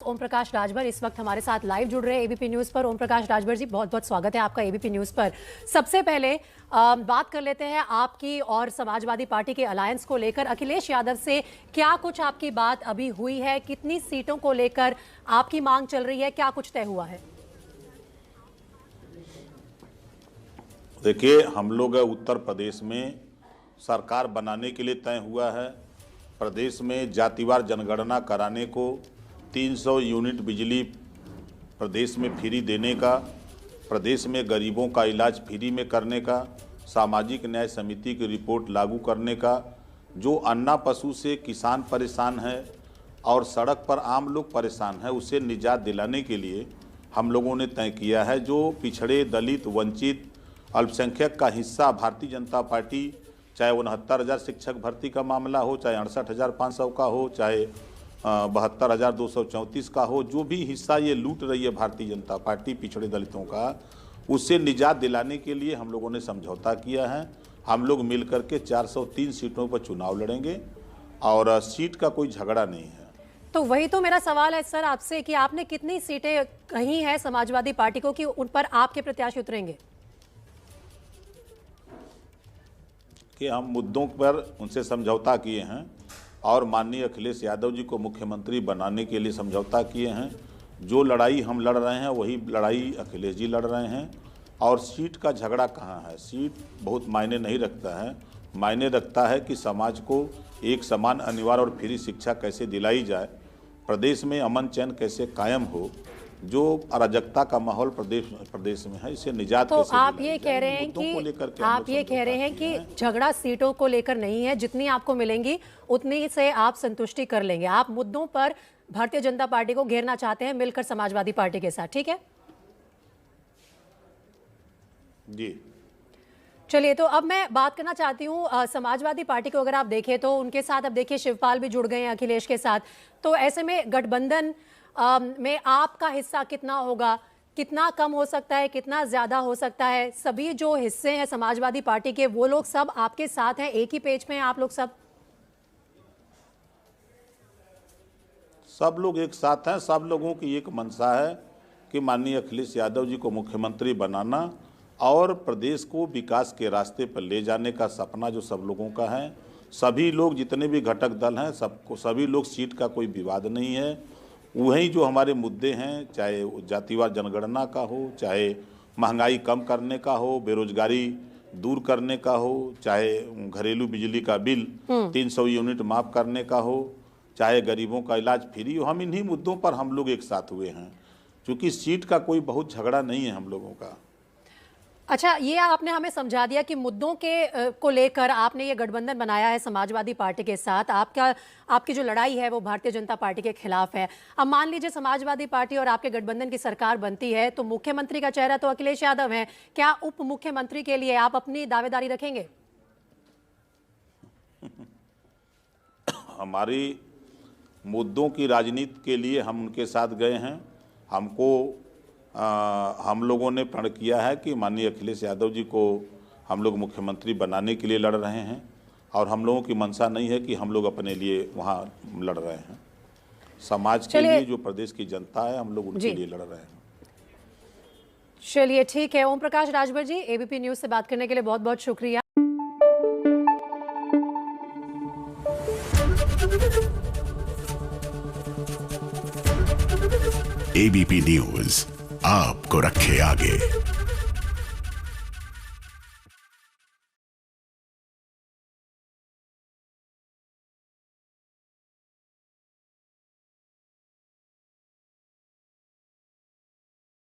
ओम प्रकाश राजभर इस वक्त हमारे साथ लाइव जुड़ रहे हैं एबीपी न्यूज पर। ओम प्रकाश राजभर जी, बहुत बहुत स्वागत है आपका एबीपी न्यूज पर। सबसे पहले बात कर लेते हैं आपकी और समाजवादी पार्टी के अलायंस को लेकर। अखिलेश यादव से क्या कुछ आपकी बात अभी हुई है? कितनी सीटों को लेकर आपकी मांग चल रही है? क्या कुछ तय हुआ है? देखिए, हम लोग उत्तर प्रदेश में सरकार बनाने के लिए तय हुआ है। प्रदेश में जातिवार जनगणना कराने को 300 यूनिट बिजली प्रदेश में फ्री देने का, प्रदेश में गरीबों का इलाज फ्री में करने का, सामाजिक न्याय समिति की रिपोर्ट लागू करने का, जो अन्ना पशु से किसान परेशान है और सड़क पर आम लोग परेशान है, उसे निजात दिलाने के लिए हम लोगों ने तय किया है। जो पिछड़े, दलित, वंचित, अल्पसंख्यक का हिस्सा भारतीय जनता पार्टी, चाहे 69,000 शिक्षक भर्ती का मामला हो, चाहे 68,500 का हो, चाहे 72,234 का हो, जो भी हिस्सा ये लूट रही है भारतीय जनता पार्टी पिछड़े दलितों का, उससे निजात दिलाने के लिए हम लोगों ने समझौता किया है। हम लोग मिलकर के 403 सीटों पर चुनाव लड़ेंगे और सीट का कोई झगड़ा नहीं है। तो वही तो मेरा सवाल है सर आपसे कि आपने कितनी सीटें कही हैं समाजवादी पार्टी को कि उन पर आपके प्रत्याशी उतरेंगे? कि हम मुद्दों पर उनसे समझौता किए हैं और माननीय अखिलेश यादव जी को मुख्यमंत्री बनाने के लिए समझौता किए हैं। जो लड़ाई हम लड़ रहे हैं वही लड़ाई अखिलेश जी लड़ रहे हैं। और सीट का झगड़ा कहाँ है? सीट बहुत मायने नहीं रखता है। मायने रखता है कि समाज को एक समान, अनिवार्य और फ्री शिक्षा कैसे दिलाई जाए, प्रदेश में अमन चैन कैसे कायम हो, जो अराजकता का माहौल प्रदेश में है, इसे निजात तो कैसे आप ये कह रहे हैं कि झगड़ा सीटों को लेकर नहीं है, जितनी आपको मिलेंगी उतनी से आप संतुष्टि कर लेंगे। आप मुद्दों पर भारतीय जनता पार्टी को घेरना चाहते हैं मिलकर समाजवादी पार्टी के साथ, ठीक है जी। चलिए, तो अब मैं बात करना चाहती हूँ समाजवादी पार्टी को। अगर आप देखें तो उनके साथ अब देखिए शिवपाल भी जुड़ गए हैं अखिलेश के साथ। तो ऐसे में गठबंधन में आपका हिस्सा कितना होगा? कितना कम हो सकता है, कितना ज्यादा हो सकता है? सभी जो हिस्से हैं समाजवादी पार्टी के, वो लोग सब आपके साथ हैं, एक ही पेज पे हैं आप लोग सब लोग एक साथ हैं। सब लोगों की एक मंशा है कि माननीय अखिलेश यादव जी को मुख्यमंत्री बनाना और प्रदेश को विकास के रास्ते पर ले जाने का सपना जो सब लोगों का है। सभी लोग, जितने भी घटक दल हैं, सबको, सभी लोग, सीट का कोई विवाद नहीं है। वही जो हमारे मुद्दे हैं, चाहे जातिवार जनगणना का हो, चाहे महंगाई कम करने का हो, बेरोजगारी दूर करने का हो, चाहे घरेलू बिजली का बिल 300 यूनिट माफ़ करने का हो, चाहे गरीबों का इलाज फ्री हो, हम इन्हीं मुद्दों पर हम लोग एक साथ हुए हैं। क्योंकि सीट का कोई बहुत झगड़ा नहीं है हम लोगों का। अच्छा, ये आपने हमें समझा दिया कि मुद्दों के को लेकर आपने ये गठबंधन बनाया है समाजवादी पार्टी के साथ। आपकी जो लड़ाई है वो भारतीय जनता पार्टी के खिलाफ है। अब मान लीजिए समाजवादी पार्टी और आपके गठबंधन की सरकार बनती है तो मुख्यमंत्री का चेहरा तो अखिलेश यादव है। क्या उप मुख्यमंत्री के लिए आप अपनी दावेदारी रखेंगे? हमारी मुद्दों की राजनीति के लिए हम उनके साथ गए हैं। हम लोगों ने प्रण किया है कि माननीय अखिलेश यादव जी को हम लोग मुख्यमंत्री बनाने के लिए लड़ रहे हैं और हम लोगों की मंशा नहीं है कि हम लोग अपने लिए वहाँ लड़ रहे हैं। समाज के लिए, जो प्रदेश की जनता है, हम लोग उनके लिए लड़ रहे हैं। चलिए, ठीक है। ओम प्रकाश राजभर जी, एबीपी न्यूज से बात करने के लिए बहुत बहुत शुक्रिया। एबीपी न्यूज आपको रखे आगे।